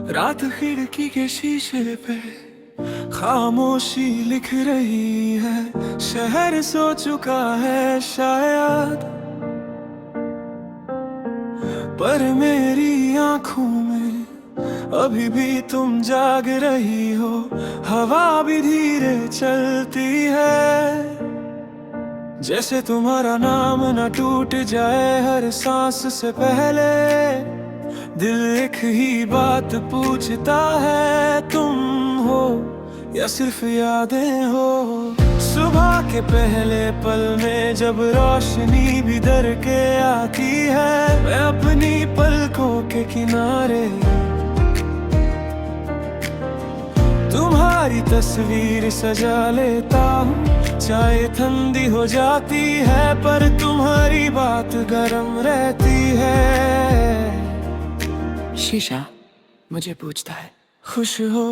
रात खिड़की के शीशे पे खामोशी लिख रही है। शहर सो चुका है शायद, पर मेरी आंखों में अभी भी तुम जाग रही हो। हवा भी धीरे चलती है, जैसे तुम्हारा नाम न टूट जाए हर सांस से पहले। दिल एक ही बात पूछता है, तुम हो या सिर्फ यादें हो। सुबह के पहले पल में जब रोशनी भी डर के आती है, मैं अपनी पलकों के किनारे तुम्हारी तस्वीर सजा लेता हूँ। चाहे ठंडी हो जाती है, पर तुम्हारी बात गर्म रहती है। शीशा मुझे पूछता है, खुश हो?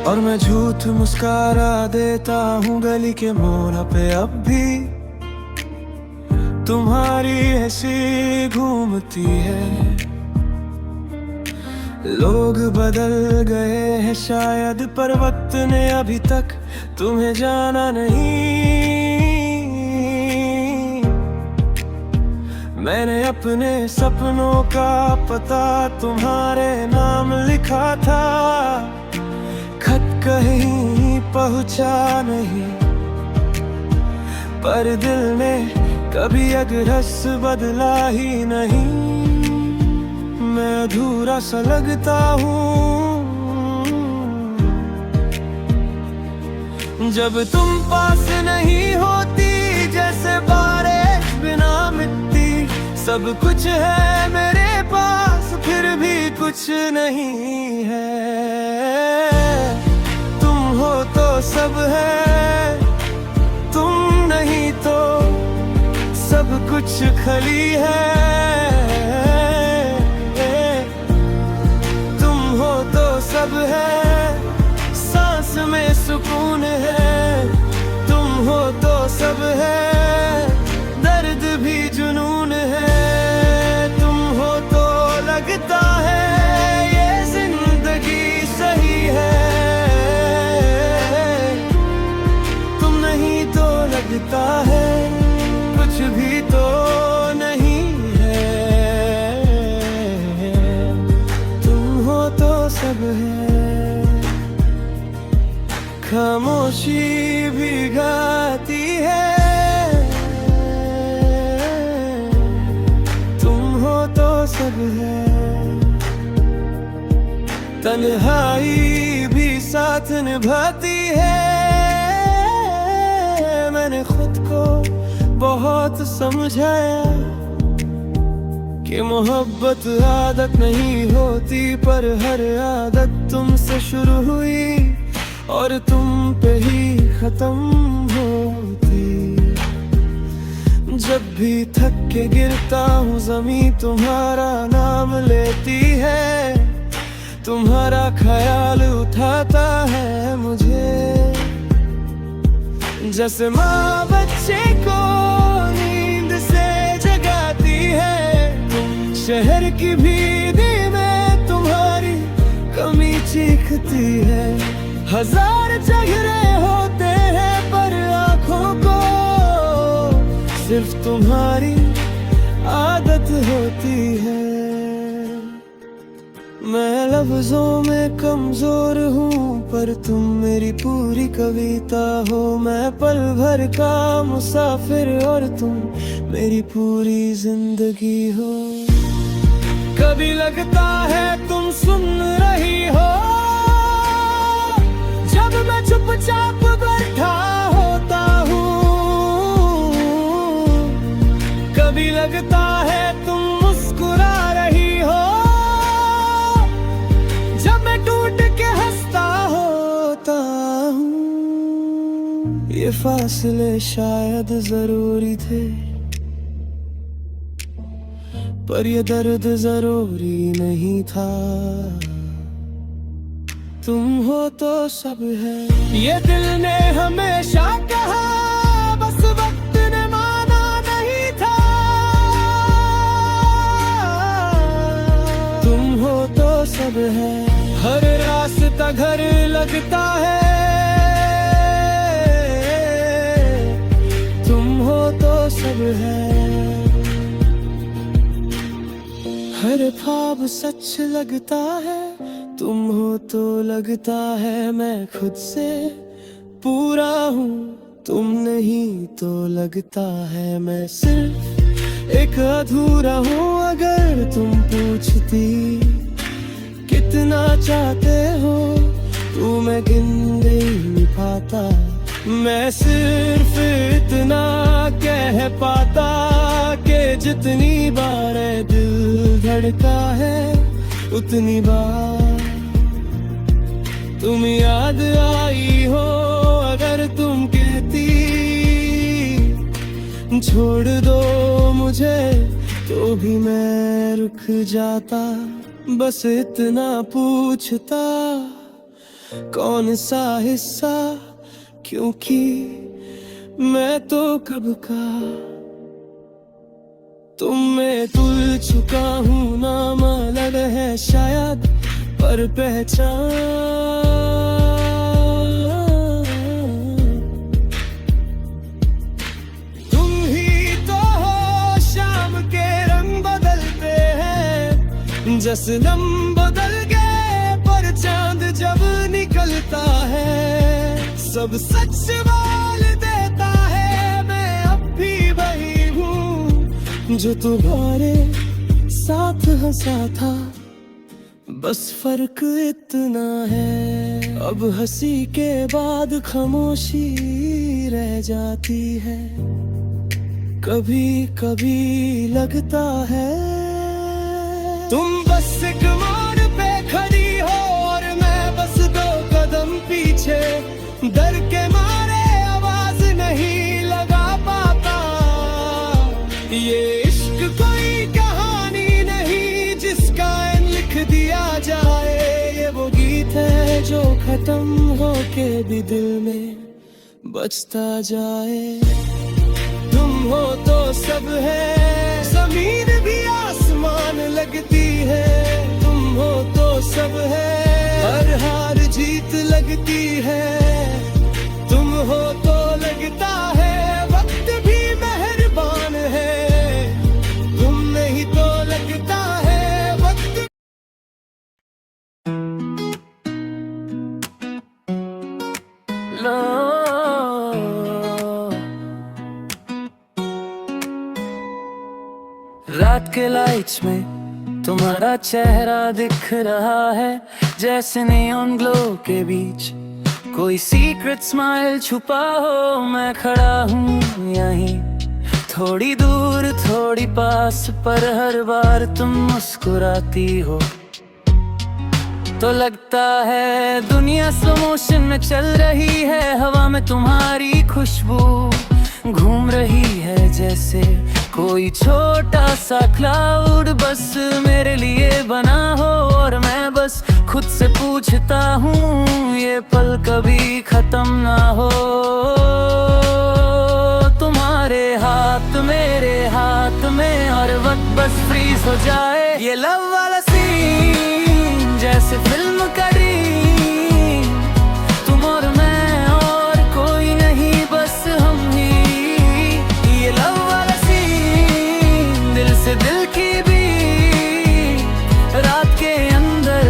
और मैं झूठ मुस्कारा देता हूँ गली के मोड़ पे। अब भी तुम्हारी ऐसी घूमती है। लोग बदल गए हैं शायद, पर वक्त ने अभी तक तुम्हें जाना नहीं। मैंने अपने सपनों का पता तुम्हारे नाम लिखा था। खत कहीं पहुंचा नहीं, पर दिल ने कभी अगरस बदला ही नहीं। मैं अधूरा सा लगता हूँ जब तुम पास नहीं होती, जैसे बारिश बिना मिट्टी। सब कुछ है मेरे पास, फिर भी कुछ नहीं है। तुम हो तो सब है, तुम नहीं तो सब कुछ खली है। तुम हो तो सब है, सांस में सुकून है। तुम हो तो सब है, दर्द भी जुनून है। तुम हो तो लगता है ये जिंदगी सही है। तुम नहीं तो लगता है कुछ भी तो नहीं है। तुम हो तो सब है। खामोशी भी गाती है, तुम हो तो सब है। तन्हाई भी साथ निभाती है। मैंने खुद को बहुत समझाया कि मोहब्बत आदत नहीं होती, पर हर आदत तुमसे शुरू हुई और तुम पे ही खत्म होती। जब भी थक के गिरता हूँ ज़मीं तुम्हारा नाम लेती है। तुम्हारा ख्याल उठाता है मुझे, जैसे माँ बच्चे को नींद से जगाती है। शहर की भीड़ में तुम्हारी कमी चीखती है। हजार चेहरे होते हैं, पर आँखों को सिर्फ तुम्हारी आदत होती है। मैं लफ्जों में कमजोर हूँ, पर तुम मेरी पूरी कविता हो। मैं पल भर का मुसाफिर और तुम मेरी पूरी जिंदगी हो। कभी लगता है तुम सुन रही हो, जब मैं चुपचाप बैठा होता हूँ। कभी लगता है तुम मुस्कुरा रही हो, जब मैं टूट के हंसता होता हूँ। ये फासले शायद जरूरी थे, पर ये दर्द जरूरी नहीं था। तुम हो तो सब है। ये दिल ने हमेशा कहा, बस वक्त ने माना नहीं था। तुम हो तो सब है, हर रास्ता घर लगता है। तुम हो तो सब है, हर ख्वाब सच लगता है। तुम हो तो लगता है मैं खुद से पूरा हूँ, तुम नहीं तो लगता है मैं सिर्फ एक अधूरा हूँ। अगर तुम पूछती कितना चाहते हो तो मैं गिन नहीं पाता। मैं सिर्फ इतना कह पाता कि जितनी बार दिल धड़का है उतनी बार तुम याद आई हो। अगर तुम कहती छोड़ दो मुझे तो भी मैं रुक जाता। बस इतना पूछता कौन सा हिस्सा, क्योंकि मैं तो कब का तुम में तुल चुका हूँ। नाम अलग है शायद पर पहचान तुम ही तो हो। शाम के रंग बदलते हैं जसनम बदल गए, पर चांद जब निकलता है सब सच बोल देता है। मैं अब भी वही हूँ जो तुम्हारे साथ हंसा था, बस फर्क इतना है अब हंसी के बाद खामोशी रह जाती है। कभी कभी लगता है तुम बस एक मोड़ पे खड़ी हो और मैं बस 2 कदम पीछे। डर के मारे आवाज नहीं लगा पाता। ये इश्क कोई कहानी नहीं जिसका एंड लिख दिया जाए। ये वो गीत है जो खत्म होके भी दिल में बजता जाए। तुम हो तो सब है, जमीन भी आसमान लगती है। तुम हो तो सब है, हर हार जीत लगती है। तुम हो तो लगता है वक्त भी मेहरबान है। तुम नहीं तो लगता है वक्त। रात के लाइट्स में तुम्हारा चेहरा दिख रहा है, जैसे नियॉन ग्लो के बीच कोई सीक्रेट स्माइल छुपा हो। मैं खड़ा हूँ यहीं थोड़ी दूर थोड़ी पास, पर हर बार तुम मुस्कुराती हो तो लगता है दुनिया स्लो मोशन में चल रही है। हवा में तुम्हारी खुशबू घूम रही है, जैसे कोई छोटा सा क्लाउड बस मेरे लिए बना हो। और मैं बस खुद से पूछता हूँ ये पल कभी खत्म ना हो। तुम्हारे हाथ मेरे हाथ में हर वक्त बस फ्रीज हो जाए। ये लव वाला सीन जैसे फिल्म का ड्रीम, तुम और मैं और कोई नहीं बस हम ही। ये लव वाला सीन दिल से दिल की भी रात के अंदर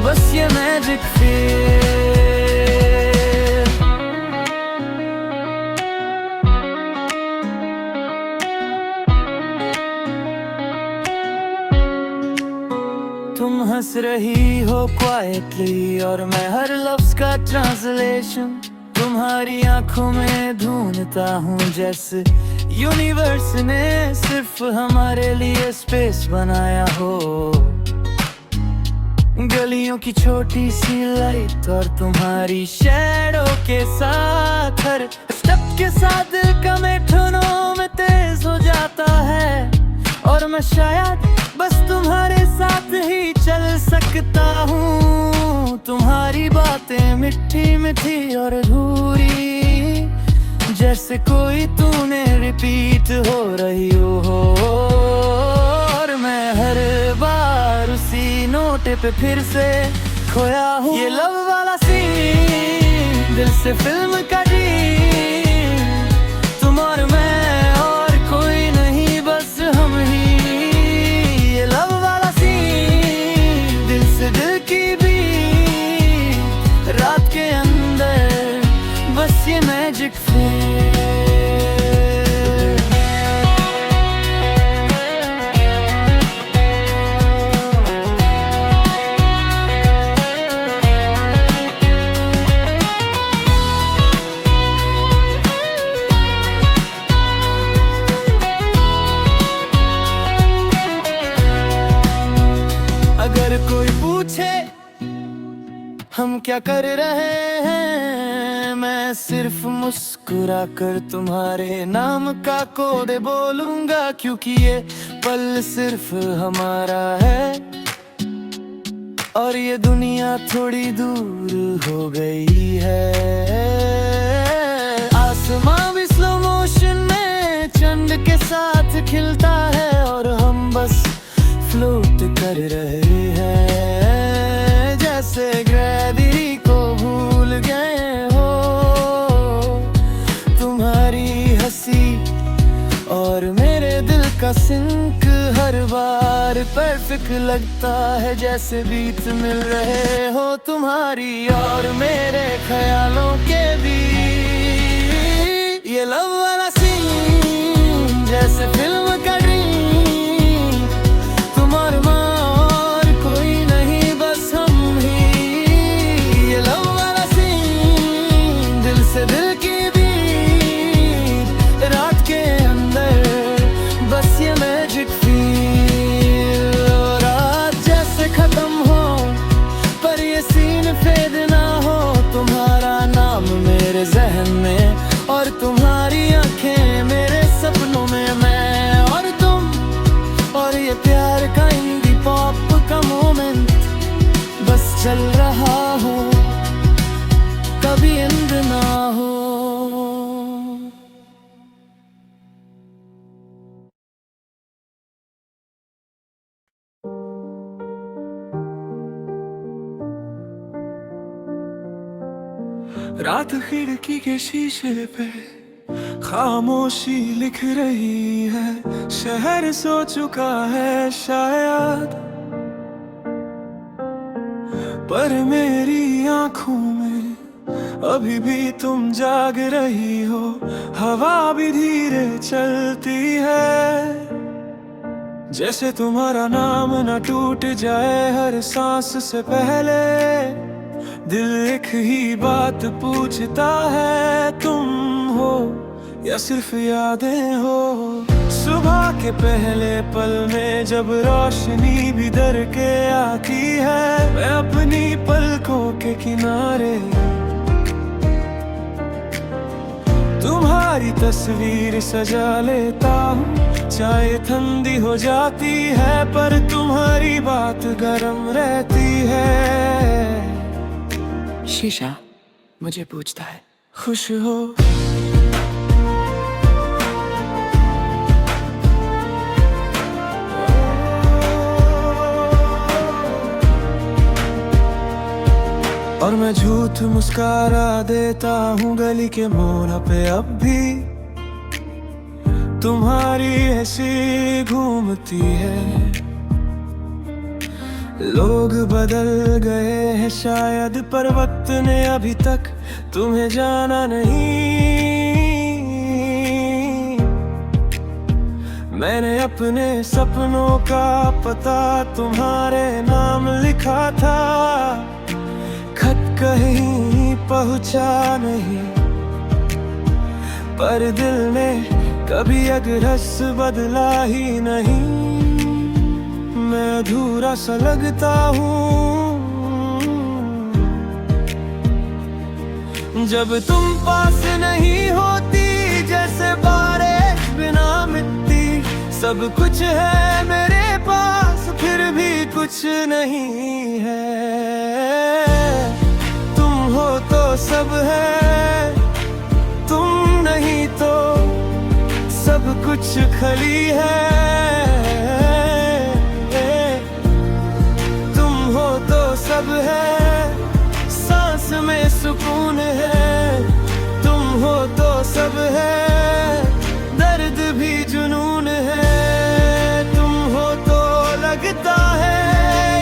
बस ये मैजिक फील। तुम हंस रही हो क्वाइटली और मैं हर लफ्ज का ट्रांसलेशन तुम्हारी आंखों में ढूंढता हूँ। जैसे यूनिवर्स ने सिर्फ हमारे लिए स्पेस बनाया हो। गलियों की छोटी सी लाइट और तुम्हारी शैडो के साथ हर स्टेप के साथ दिल का मेट्रोनोम में तेज हो जाता है। और मैं शायद बस तुम्हारे साथ ही चल सकता हूँ। तुम्हारे थी और अधूरी, जैसे कोई तूने रिपीट हो रही हो। और मैं हर बार उसी नोट पे फिर से खोया हूँ। ये लव वाला सीन दिल से फिल्म का ड्रीम, तुम और मैं और कोई नहीं बस हम ही। ये लव वाला सीन दिल से दिल की बीट, रात के अंदर बस ये मैजिक फील। अगर कोई पूछे हम क्या कर रहे हैं, मैं सिर्फ मुस्कुरा कर तुम्हारे नाम का कोड बोलूंगा, क्योंकि ये पल सिर्फ हमारा है और ये दुनिया थोड़ी दूर हो गई है। आसमां भी स्लो मोशन में चंद के साथ खिलता है और हम बस फ्लोट कर रहे हैं, जैसे ग्रेविटी को भूल गए हो। तुम्हारी हंसी और मेरे दिल का सिंक हर बार परफेक्ट लगता है, जैसे बीट मिल रहे हो तुम्हारी और मेरे ख्यालों के बीच। ये लव वाला सीन जैसे फिल्म का ड्रीम, तुम और मैं और कोई नहीं बस हम ही। ये लव वाला सीन दिल से दिल की बीट, रात के अंदर बस ये मैजिक फील। रात जैसे खत्म हो पर ये सीन फेड ना हो, तुम्हारा नाम मेरे जहन में और तुम्हारी आंखें मेरे सपनों में। मैं और तुम और ये प्यार का इंडी पॉप का मोमेंट बस चल रहा हो, कभी एंड ना हो। रात खिड़की के शीशे पे खामोशी लिख रही है, शहर सो चुका है शायद, पर मेरी आंखों में अभी भी तुम जाग रही हो। हवा भी धीरे चलती है, जैसे तुम्हारा नाम न टूट जाए हर सांस से पहले। दिल एक ही बात पूछता है, तुम हो या सिर्फ यादें हो। सुबह के पहले पल में जब रोशनी भी दर के आती है, मैं अपनी पलकों के किनारे तुम्हारी तस्वीर सजा लेता हूँ। चाय ठंडी हो जाती है पर तुम्हारी बात गर्म रहती है। शीशा मुझे पूछता है, खुश हो और मैं झूठ मुस्कारा देता हूँ गली के मोड़ पे। अब भी तुम्हारी ऐसी घूमती है, लोग बदल गए हैं शायद, पर वक्त ने अभी तक तुम्हें जाना नहीं। मैंने अपने सपनों का पता तुम्हारे नाम लिखा था, खत कहीं पहुंचा नहीं, पर दिल ने कभी अगरस बदला ही नहीं। मैं अधूरा सा लगता हूँ जब तुम पास नहीं होती, जैसे बारिश बिना मिट्टी। सब कुछ है मेरे पास फिर भी कुछ नहीं है, तुम हो तो सब सब है, तुम नहीं तो सब कुछ खली है। तुम हो तो सब है, सांस में सुकून है। तुम हो तो सब है, दर्द भी जुनून है। तुम हो तो लगता है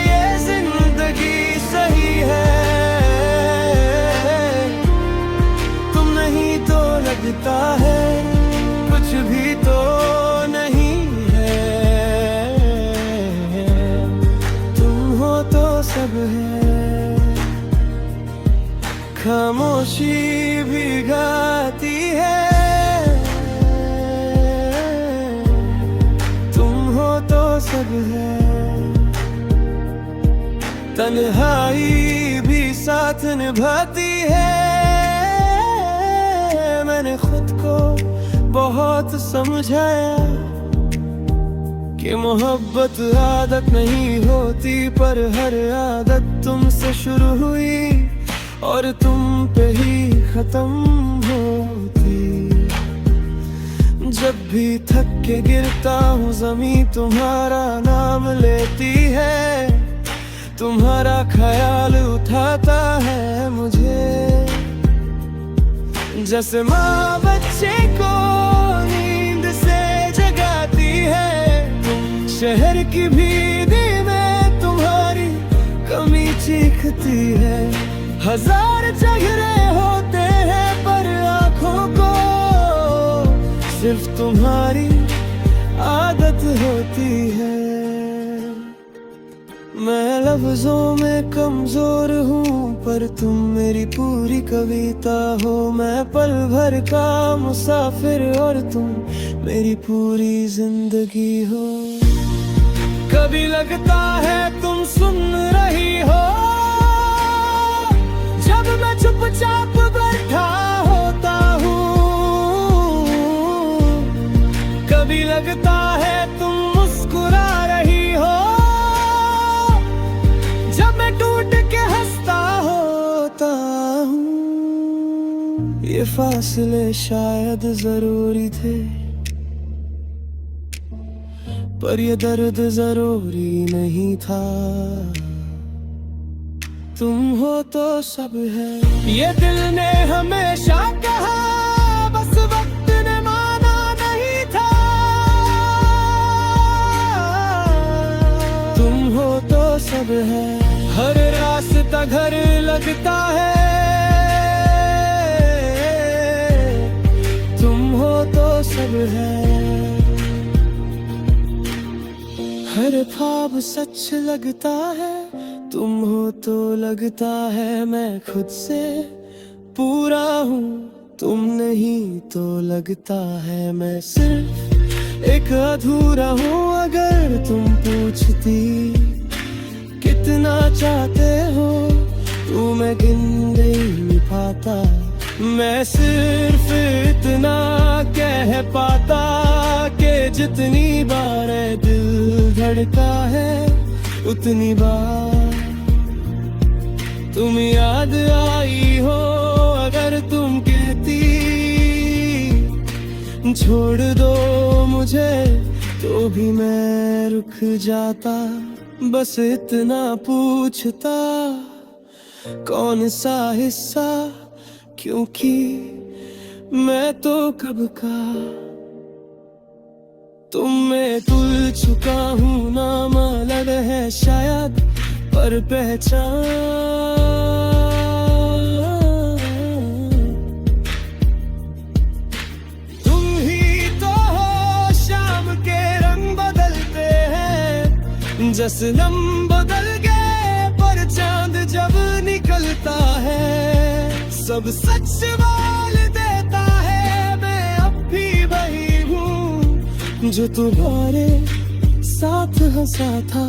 ये जिंदगी सही है। तुम नहीं तो लगता है कुछ भी तो नहीं है। तुम हो तो सब है, खामोशी भी गाती है। तुम हो तो सब है, तन्हाई भी साथ निभाती है। मैंने खुद को बहुत समझाया कि मोहब्बत आदत नहीं होती, पर हर आदत तुमसे शुरू हुई और तुम पे ही खत्म होती। जब भी थक के गिरता हूँ ज़मीं तुम्हारा नाम लेती है। तुम्हारा ख्याल उठाता है मुझे, जैसे माँ बच्चे को नींद से जगाती है। शहर की भीड़ में तुम्हारी कमी चीखती है। हजार चेहरे होते हैं पर आँखों को सिर्फ तुम्हारी आदत होती है। मैं लफ्जों में कमजोर हूँ पर तुम मेरी पूरी कविता हो। मैं पल भर का मुसाफिर और तुम मेरी पूरी जिंदगी हो। कभी लगता है तुम सुन रही हो जब मैं चुपचाप बैठा होता हूँ। कभी लगता है तुम मुस्कुरा रही हो जब मैं टूट के हंसता होता हूँ। ये फासले शायद जरूरी थे, पर ये दर्द जरूरी नहीं था। तुम हो तो सब है, ये दिल ने हमेशा कहा, बस वक्त ने माना नहीं था। तुम हो तो सब है, हर रास्ता घर लगता है। तुम हो तो सब है, हर ख्वाब सच लगता है। तुम हो तो लगता है मैं खुद से पूरा हूँ। तुम नहीं तो लगता है मैं सिर्फ एक अधूरा हूँ। अगर तुम पूछती कितना चाहते हो तो मैं गिन नहीं पाता। मैं सिर्फ इतना कह पाता कि जितनी बार दिल धड़का है उतनी बार तुम याद आई हो। अगर तुम कहती छोड़ दो मुझे तो भी मैं रुक जाता। बस इतना पूछता कौन सा हिस्सा, क्योंकि मैं तो कब का तुम में तुल चुका हूँ। नाम अलग है शायद पर पहचान तुम ही तो हो। शाम के रंग बदलते हैं, जसनम बदल गए पर चांद जब निकलता है सब सच बोल देता है। मैं अब भी वही हूँ जो तुम्हारे साथ हंसा था,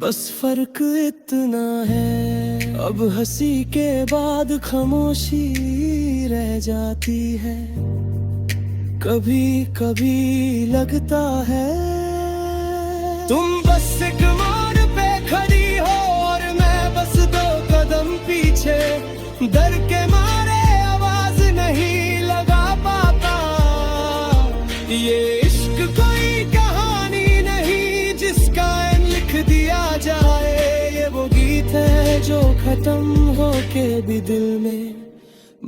बस फर्क इतना है अब हंसी के बाद खामोशी रह जाती है। कभी कभी लगता है तुम बस एक मोड़ पे खड़ी हो और मैं बस 2 कदम पीछे। डर के जो खत्म हो के भी दिल में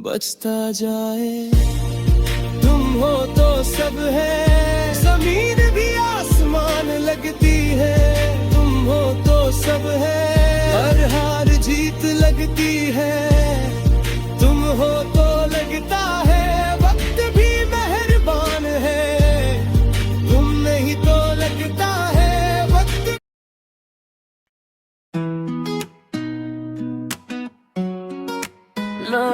बचता जाए। तुम हो तो सब है, जमीन भी आसमान लगती है। तुम हो तो सब है, हर हार जीत लगती है। तुम हो तो लगता है वक्त भी मेहरबान है। तुम नहीं तो लगता है वक्त। लो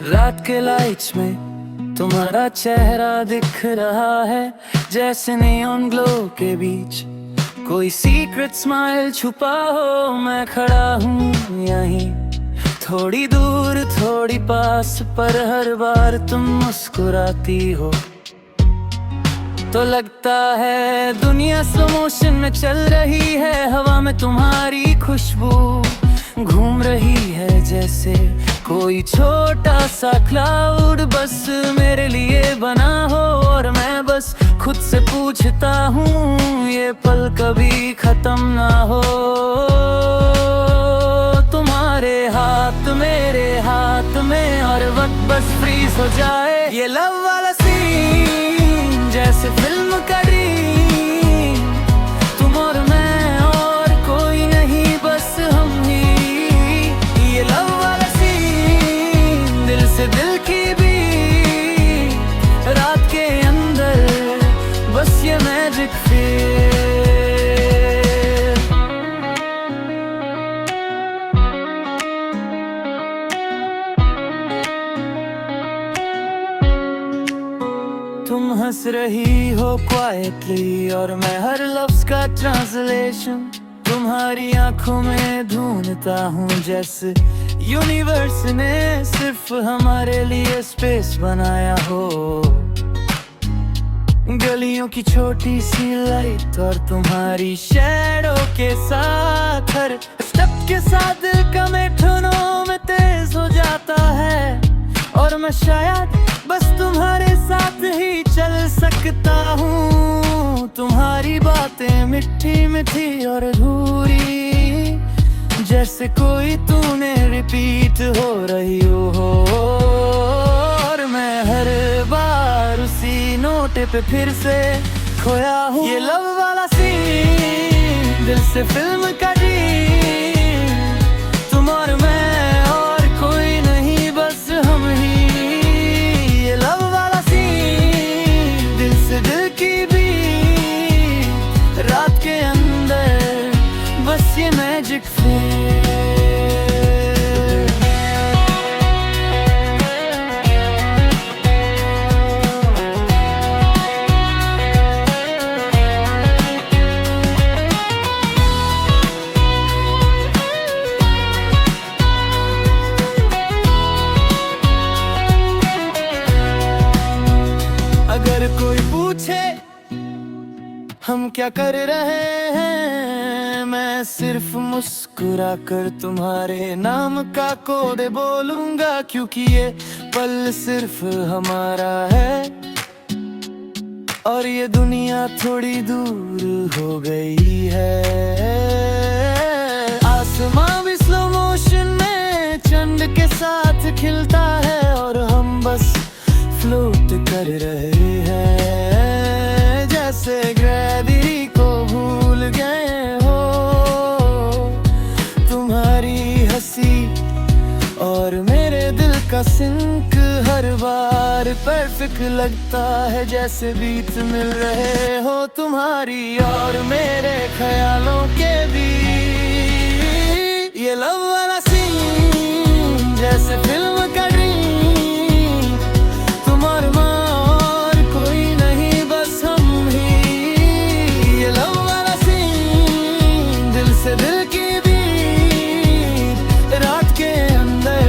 रात के लाइट्स में तुम्हारा चेहरा दिख रहा है, जैसे नियॉन ग्लो के बीच कोई सीक्रेट स्माइल छुपा हो। मैं खड़ा हूँ यहीं, थोड़ी दूर थोड़ी पास, पर हर बार तुम मुस्कुराती हो तो लगता है दुनिया स्लो मोशन में चल रही है। हवा में तुम्हारी खुशबू घूम रही है, जैसे कोई छोटा सा क्लाउड बस मेरे लिए बना हो। और मैं बस खुद से पूछता हूँ ये पल कभी खत्म ना हो। तुम्हारे हाथ मेरे हाथ में और वक्त बस फ्रीज हो जाए। ये लव वाला सीन जैसे फिल्म का ड्रीम, तुम और मैं और कोई नहीं बस हम ही। ये लव वाला सीन दिल से दिल की भी, रात के अंदर बस ये मैजिक फील। तुम हंस रही हो क्वाइटली और मैं हर लफ्ज का ट्रांसलेशन तुम्हारी आंखों में ढूंढता हूँ। जैसे यूनिवर्स ने सिर्फ हमारे लिए स्पेस बनाया हो। गलियों की छोटी सी लाइट और तुम्हारी शैडो के साथ, हर स्टेप के साथ दिल का मेट्रोनोम में तेज हो जाता है। और मैं शायद बस तुम्हारे साथ ही चल सकता हूँ। तुम्हारी बातें मिठी मिठी और अधूरी, जैसे कोई तूने रिपीट हो रही हो। और मैं हर बार उसी नोटे पे फिर से खोया हूँ। ये लव वाला सीन दिल से फिल्म का ड्रीम, तुम और मैं और कोई नहीं बस हम ही। ये लव वाला सीन दिल से दिल की भी, रात के अंदर बस ये मैजिक फील। अगर कोई पूछे हम क्या कर रहे हैं, मैं सिर्फ मुस्कुरा कर तुम्हारे नाम का कोड बोलूंगा। क्योंकि ये पल सिर्फ हमारा है और ये दुनिया थोड़ी दूर हो गई है। आसमां भी स्लो मोशन में चंद के साथ खिलता है और हम बस फ्लोट कर रहे हैं, जैसे ग्रेविटी को भूल गए हो। तुम्हारी हंसी और मेरे दिल का सिंक हर बार परफेक्ट लगता है, जैसे बीट मिल रहे हो तुम्हारी और मेरे ख्यालों के भी। ये लव वाला सीन जैसे फिल्म का ड्रीम, तुम और मैं और कोई नहीं बस हम ही। ये लव वाला सीन दिल से दिल की भी, रात के अंदर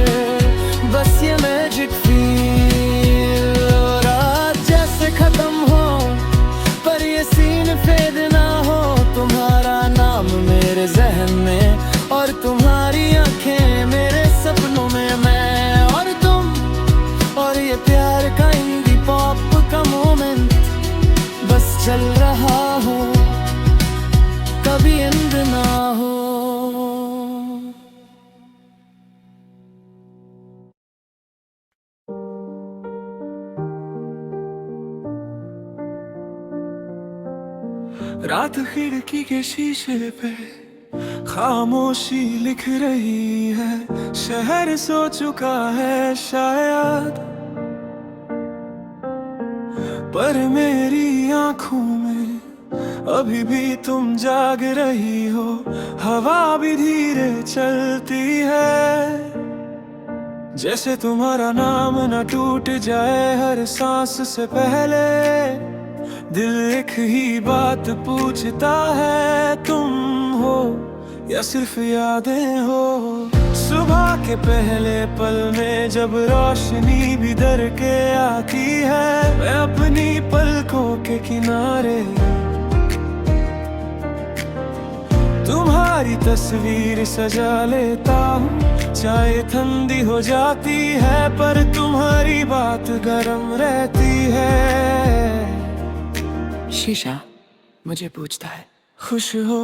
बस ये मैजिक फील। रात जैसे खत्म हो पर ये सीन फेड ना हो। तुम्हारा नाम मेरे जहन में और तुम्हारी आंखें मेरे सपनों में। मैं चल रहा हो, कभी अंत ना हो। रात खिड़की के शीशे पे खामोशी लिख रही है, शहर सो चुका है शायद, पर मेरी आंखों में अभी भी तुम जाग रही हो। हवा भी धीरे चलती है, जैसे तुम्हारा नाम न टूट जाए हर सांस से पहले। दिल एक ही बात पूछता है, तुम हो या सिर्फ यादें हो। सुबह के पहले पल में जब रोशनी भी डर के आती है, मैं अपनी पलकों के किनारे तुम्हारी तस्वीर सजा लेता हूँ। चाय ठंडी हो जाती है पर तुम्हारी बात गर्म रहती है। शीशा मुझे पूछता है, खुश हो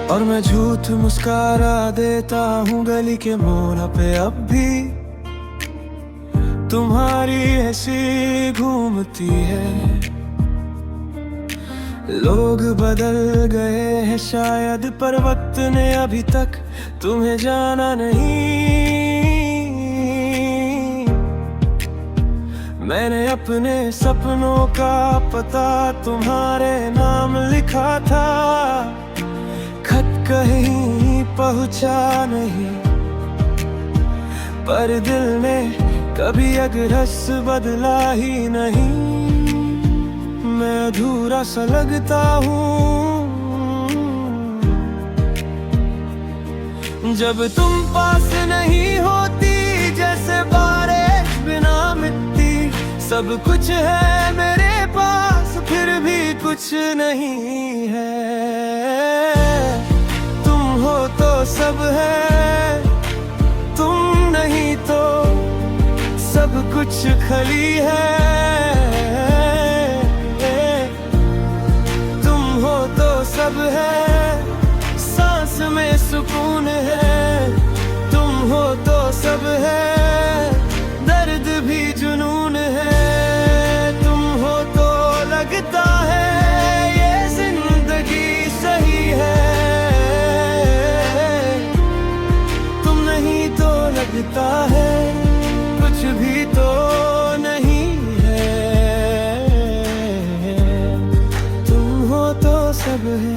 और मैं झूठ मुस्कारा देता हूँ गली के मोड़ पे। अब भी तुम्हारी ऐसी घूमती है, लोग बदल गए हैं शायद, पर वक्त ने अभी तक तुम्हें जाना नहीं। मैंने अपने सपनों का पता तुम्हारे नाम लिखा था, खत कहीं पहुंचा नहीं, पर दिल ने कभी अगरस बदला ही नहीं। मैं अधूरा सा लगता हूँ जब तुम पास नहीं होती, जैसे बारिश बिना मिट्टी। सब कुछ है मेरे पास फिर भी कुछ नहीं है, तुम हो तो सब है, तुम नहीं तो सब कुछ खली है। सब है, सांस में सुकून है, तुम हो तो सब है, दर्द भी जुनून है। तुम हो तो लगता है ये जिंदगी सही है, तुम नहीं तो लगता है कुछ भी तो नहीं है, तुम हो तो सब है।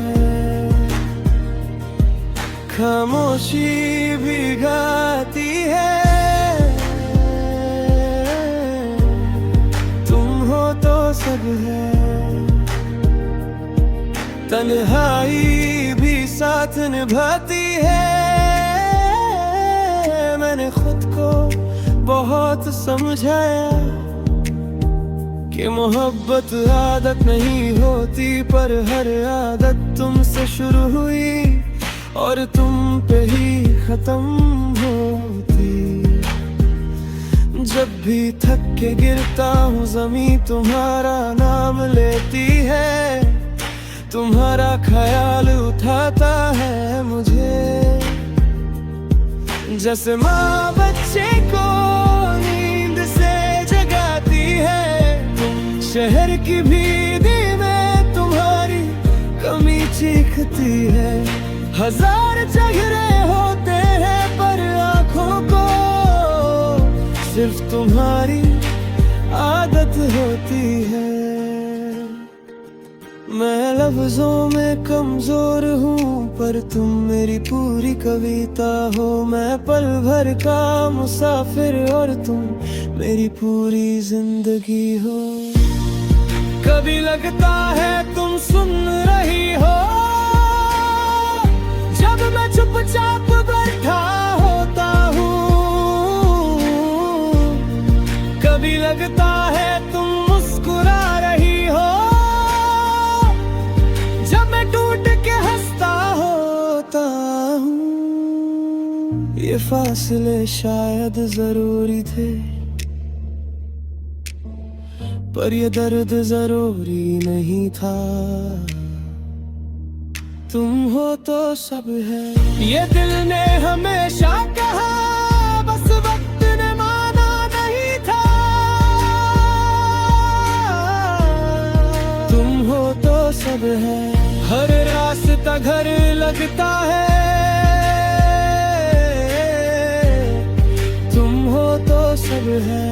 खामोशी भी गाती है, तुम हो तो सब है। तन्हाई भी साथ निभाती है, मैंने खुद को बहुत समझाया कि मोहब्बत आदत नहीं होती, पर हर आदत तुमसे शुरू हुई और तुम पे ही खत्म होती। जब भी थक के गिरता हूँ ज़मीं तुम्हारा नाम लेती है, तुम्हारा ख्याल उठाता है मुझे। जैसे माँ बच्चे को नींद से जगाती है, शहर की भीड़ में तुम्हारी कमी चीखती है। हजार चेहरे होते हैं पर आँखों को सिर्फ तुम्हारी आदत होती है। मैं लफ्जों में कमजोर हूँ पर तुम मेरी पूरी कविता हो। मैं पल भर का मुसाफिर और तुम मेरी पूरी जिंदगी हो। कभी लगता है तुम सुन रही हो जब मैं चुपचाप बैठा होता हूँ। कभी लगता है तुम मुस्कुरा रही हो जब मैं टूट के हंसता होता ये फासले शायद जरूरी थे, पर ये दर्द जरूरी नहीं था। तुम हो तो सब है, ये दिल ने हमेशा कहा, बस वक्त ने माना नहीं था। तुम हो तो सब है, हर रास्ता घर लगता है। तुम हो तो सब है,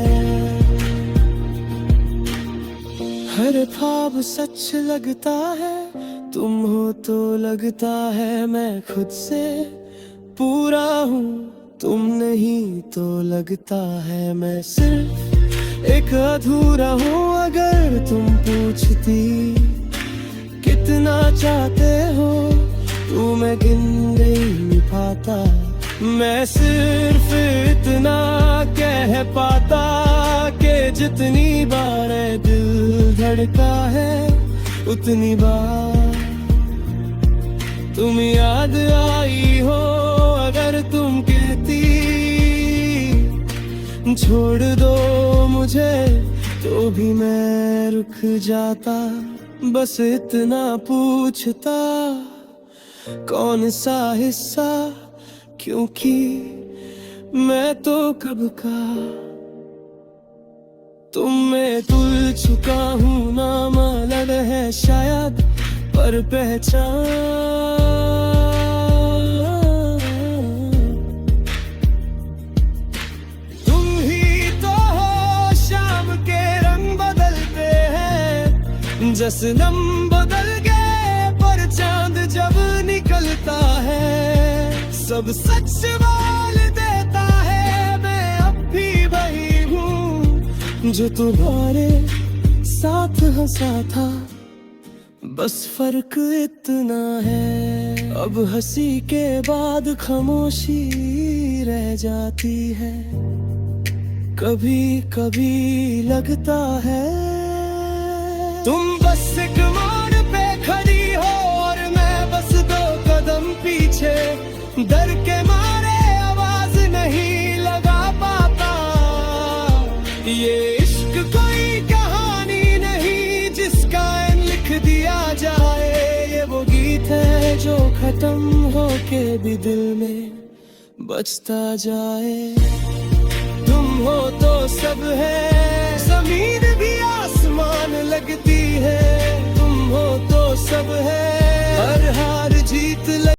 हर ख्वाब सच लगता है। तुम हो तो लगता है मैं खुद से पूरा हूँ, तुम नहीं तो लगता है मैं सिर्फ एक अधूरा हूँ। अगर तुम पूछती कितना चाहते हो, तो मैं गिन नहीं पाता। मैं सिर्फ इतना कह पाता कि जितनी बार दिल धड़का है, उतनी बार तुम याद आई हो। अगर तुम कहती छोड़ दो मुझे, तो भी मैं रुक जाता। बस इतना पूछता, कौन सा हिस्सा, क्योंकि मैं तो कब का तुम में तुल चुका हूँ। नाम अलग है शायद, पर पहचान तुम ही तो हो। शाम के रंग बदलते हैं, जश्न बदल गए, पर चांद जब निकलता है, सब सच बोल देता है। मैं अब भी वही हूँ जो तुम्हारे साथ हंसा था, बस फर्क इतना है। अब हंसी के बाद खामोशी रह जाती है। कभी कभी लगता है तुम बस एक मोड़ पे खड़ी हो, और मैं बस 2 कदम पीछे। डर के मारे आवाज नहीं लगा पाता। ये इश्क कोई कहानी नहीं जिसका एंड लिख दिया जाए। ये वो गीत है जो खत्म होके भी दिल में बजता जाए। तुम हो तो सब है,